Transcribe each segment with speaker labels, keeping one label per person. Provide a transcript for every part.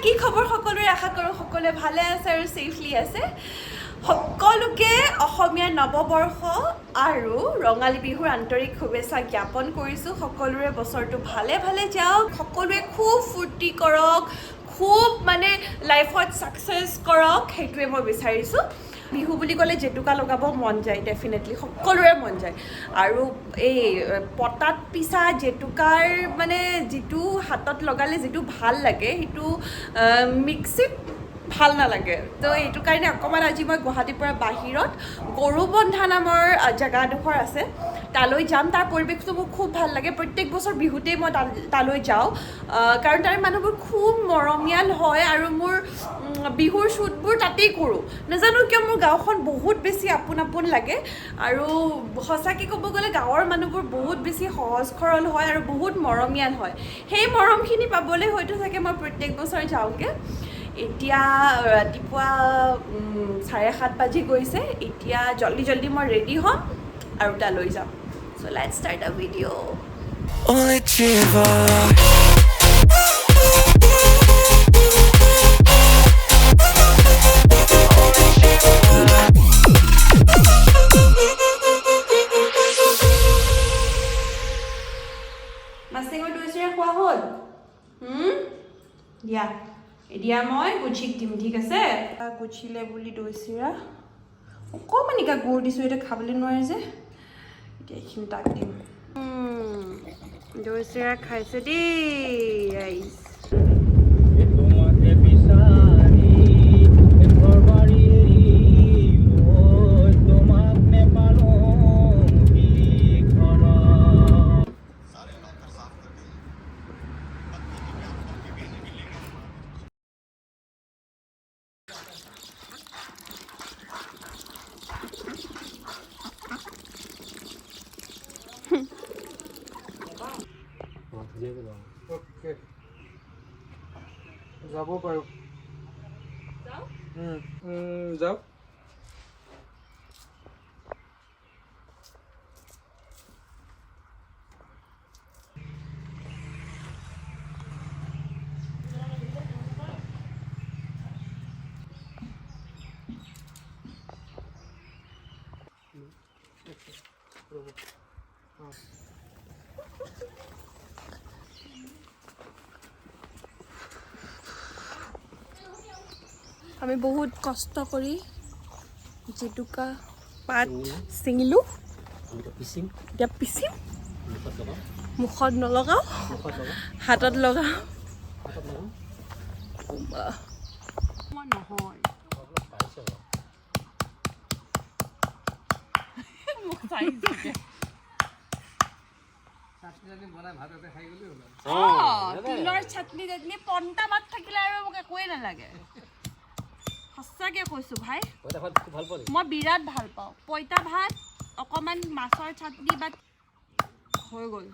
Speaker 1: কি খবৰ সকলোৰে আশা কৰোঁ সকলোৱে ভালে আছে আৰু সেফলি আছে সকলোকে অসমীয়া নৱবৰ্ষ আৰু ৰঙালী বিহুৰ আন্তৰিক শুভেচ্ছা জ্ঞাপন কৰিছোঁ সকলোৰে বছৰটো ভালে ভালে যাওক সকলোৱে খুব ফূৰ্তি কৰক খুব মানে লাইফত সাকসেস কৰক সেইটোৱে মই বিচাৰিছোঁ বিহু বুলি ক'লে জেতুকা লগাব মন যায় ডেফিনেটলি সকলোৰে মন যায় আৰু এই পটাত পিছা জেতুকাৰ মানে যিটো হাতত লগালে যিটো ভাল লাগে সেইটো মিক্সিত ভাল নালাগে তো এইটো কাৰণে অকণমান আজি মই গুৱাহাটীৰ পৰা বাহিৰত গৰুবন্ধা নামৰ জেগাডোখৰ আছে তালৈ যাম তাৰ পৰিৱেশটো মোৰ খুব ভাল লাগে প্ৰত্যেক বছৰ বিহুতেই মই তালৈ যাওঁ কাৰণ তাৰ মানুহবোৰ খুব মৰমীয়াল হয় আৰু মোৰ বিহুৰ শ্বুটবোৰ তাতেই কৰোঁ নাজানো কিয় মোৰ গাঁওখন বহুত বেছি আপোন আপোন লাগে আৰু সঁচাকৈ ক'ব গ'লে গাঁৱৰ মানুহবোৰ বহুত বেছি সহজ সৰল হয় আৰু বহুত মৰমীয়াল হয় সেই মৰমখিনি পাবলৈ হয়তো চাগে মই প্ৰত্যেক বছৰ যাওঁগৈ এতিয়া ৰাতিপুৱা 7:30 বাজি গৈছে এতিয়া জল্দি মই ৰেডি হ'ম আৰু তালৈ যাম চ' লেটছ ষ্টাৰ্ট আ ভিডিঅ' মাছটেঙৰ দৈ চিৰা খোৱা হ'ল দিয়া এতিয়া মই গুচিক দিম ঠিক আছে গুচিলে বুলি দৈ চিৰা অকণমানিকা গুড় দিছোঁ এতিয়া খাবলৈ নোৱাৰে যে এতিয়া এইখিনি তাক দিম দৈ চিৰা খাইছে দেই
Speaker 2: ওকে যাব পাৰোঁ যাওক
Speaker 1: আমি বহুত কষ্ট কৰি জেতুকা পাত ছিঙিলোঁ এতিয়া পিচিম মুখত নলগাওঁ হাতত লগাওঁ নহয় তিলৰ চাটনি চাটনি পন্তা ভাত থাকিলে আৰু মোক একোৱেই নালাগে সঁচাকৈ কৈছোঁ ভাই মই বিৰাট ভাল পাওঁ পইতা ভাত অকণমান মাছৰ চাটনি বা হৈ গ'ল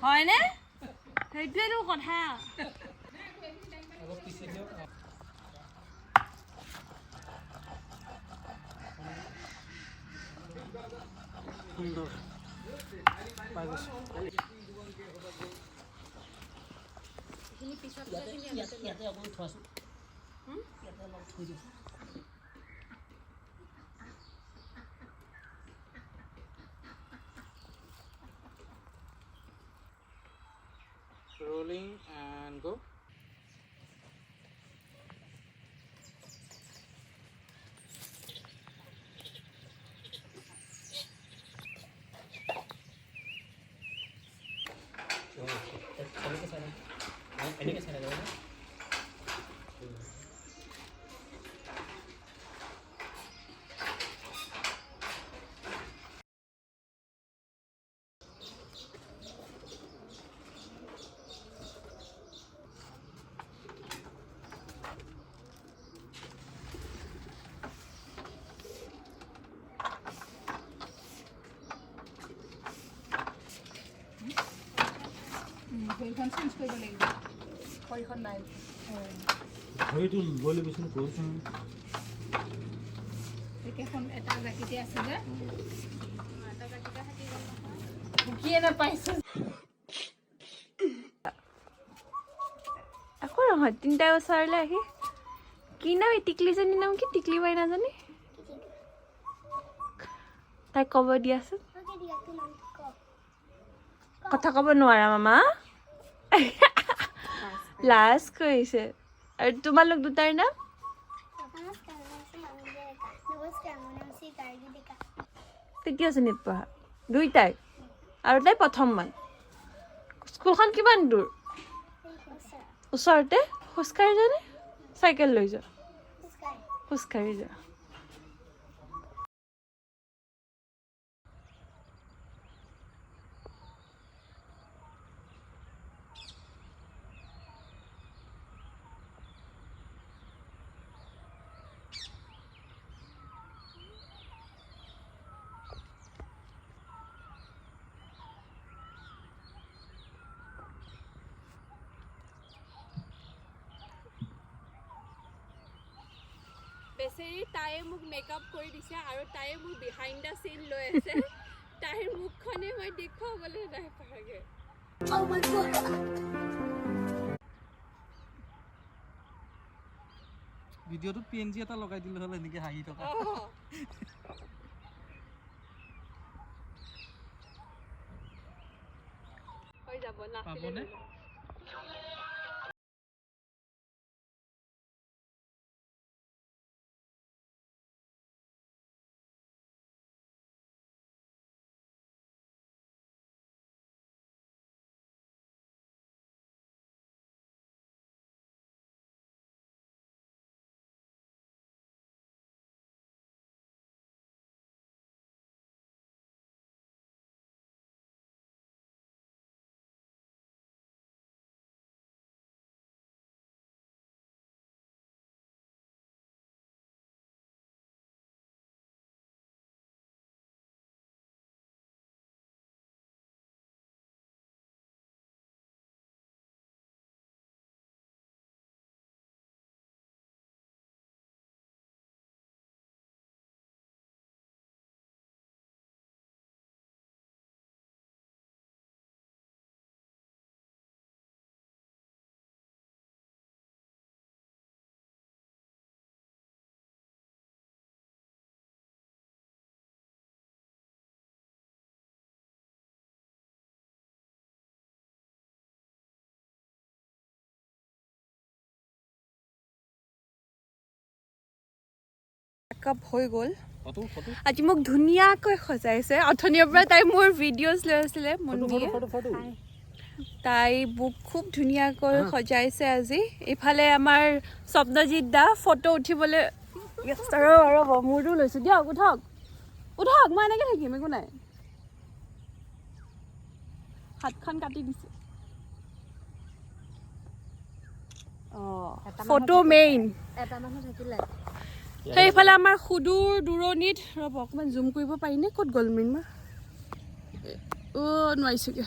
Speaker 1: হয়নে সেইটোৱেতো কথা
Speaker 2: সুন্দৰ পাই গৈছোঁ ইয়াতে অকণমান থোৱাচোন ইয়াতে অলপ থৈ দিছোঁ rolling and go
Speaker 3: ভৰিখন চেঞ্জ কৰিব লাগিব ভৰিখন নাই
Speaker 2: ভৰিটো লৈ ল'বিচোন গৈছোঁ
Speaker 3: একেখন এটা জাতিতে আছে যে এটা জাতিতে থাকি গ'ল
Speaker 1: ভুকিয়ে নাপাইছোঁ নহয় তিনিটাই ওচৰলৈ আহি কি নাম এই টিকলিজনীৰ নাম কি টিকলি বাই নাজানে তাই ক'ব দিয়াচোন কথা ক'ব নোৱাৰা মামা লাজ কৰিছে আৰু তোমালোক দুটাৰ নাম তৃতীয় শ্ৰেণীত পঢ়া দুইটাই আৰু তাই প্ৰথমমান স্কুলখন কিমান দূৰ ওচৰতে খোজকাঢ়ি যোৱানে চাইকেল লৈ যোৱা খোজকাঢ়ি যোৱা বেচেৰি তাইয়ে মোক মেকআপ কৰি দিছে আৰু তাইয়ে মোক বিহাইণ্ড দ্য চিন লৈ আছে তাইৰ মুখখনে মই দেখুৱাবলৈ নাই পাৰাগে
Speaker 4: ভিডিঅ'টোত PNG এটা লগাই দিলে হ'ল এনেকে হাঁহি থকা
Speaker 1: হৈ যাব না
Speaker 4: পাবনে
Speaker 1: মেকআপ হৈ গ'ল
Speaker 4: ফটো ফটো
Speaker 1: আজি মোক ধুনীয়াকৈ সজাইছে অথনিৰ পৰা তাই মোৰ ভিডিঅ'জ লৈ আছিলে মুন্নিয়ে
Speaker 4: ফটো
Speaker 1: তাই মোক খুব ধুনীয়াকৈ সজাইছে আজি ইফালে আমাৰ স্বপ্নজিৎ দা ফটো উঠিবলৈ ৰ'ব মোৰটো লৈছোঁ দিয়ক উঠক উঠক মই এনেকৈ থাকিম একো নাই হাতখন কাটি দিছে অঁ ফটো মেইন
Speaker 3: এটা মানুহ থাকিলে
Speaker 1: সেইফালে আমাৰ সুদূৰ দূৰণিত ৰ'ব অকণমান জুম কৰিব পাৰিনে ক'ত গ'ল মিনমা অ' নোৱাৰিছোঁগৈ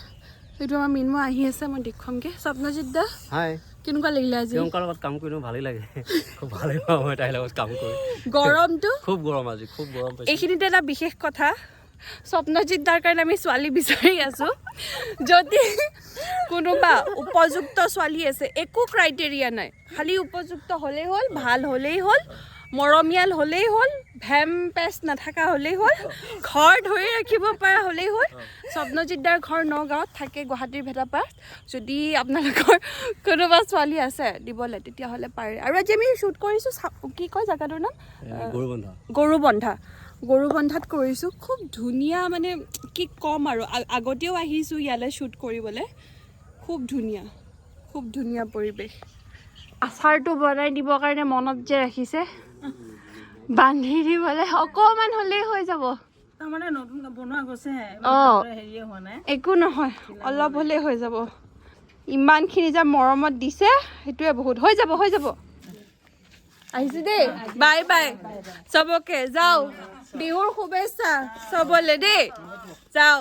Speaker 1: সেইটো আমাৰ মিনমা আহি আছে মই দেখুৱামগৈ স্বপ্নজিৎ দা
Speaker 5: হাই
Speaker 1: কেনেকুৱা লাগিলে আজি
Speaker 5: প্ৰিয়ংকাৰ লগত কাম কৰি ভালেই লাগে খুব ভালেই পাওঁ মই তাইৰ লগত কাম কৰি
Speaker 1: গৰমটো
Speaker 5: খুব গৰম আজি খুব গৰম পাইছোঁ
Speaker 1: এইখিনিতে এটা বিশেষ কথা স্বপ্নজিৎ দাৰ কাৰণে আমি ছোৱালী বিচাৰি আছোঁ যদি কোনোবা উপযুক্ত ছোৱালী আছে একো ক্ৰাইটেৰিয়া নাই খালি উপযুক্ত হ'লেই হ'ল ভাল হ'লেই হ'ল মৰমীয়াল হ'লেই হ'ল ভেম পেষ্ট নাথাকা হ'লেই হ'ল ঘৰ ধৰি ৰাখিব পৰা হ'লেই হ'ল স্বপ্নজিৎ দাৰ ঘৰ নগাঁৱত থাকে গুৱাহাটীৰ ভেটাপাৰাত যদি আপোনালোকৰ কোনোবা ছোৱালী আছে দিবলৈ তেতিয়াহ'লে পাৰে আৰু আজি আমি শ্বুট কৰিছোঁ কি কয় জেগাটোৰ নাম গৰুবন্ধাত কৰিছোঁ খুব ধুনীয়া মানে কি ক'ম আৰু আগতেও আহিছোঁ ইয়ালৈ শ্বুট কৰিবলৈ খুব ধুনীয়া পৰিৱেশ আচাৰটো বনাই দিবৰ কাৰণে মনত যে ৰাখিছে বান্ধি দিবলৈ অকণমান হ'লেই হৈ যাব
Speaker 2: তাৰমানে নতুন বনোৱা গৈছেহে
Speaker 1: অঁ
Speaker 2: হেৰিয়ে হোৱা নাই
Speaker 1: একো নহয় অলপ হ'লেই হৈ যাব ইমানখিনি যে মৰমত দিছে সেইটোৱে বহুত হৈ যাব আহিছোঁ দেই বাই বাই চবকে যাওঁ বিহুৰ শুভেচ্ছা চবলে দেই যাওঁ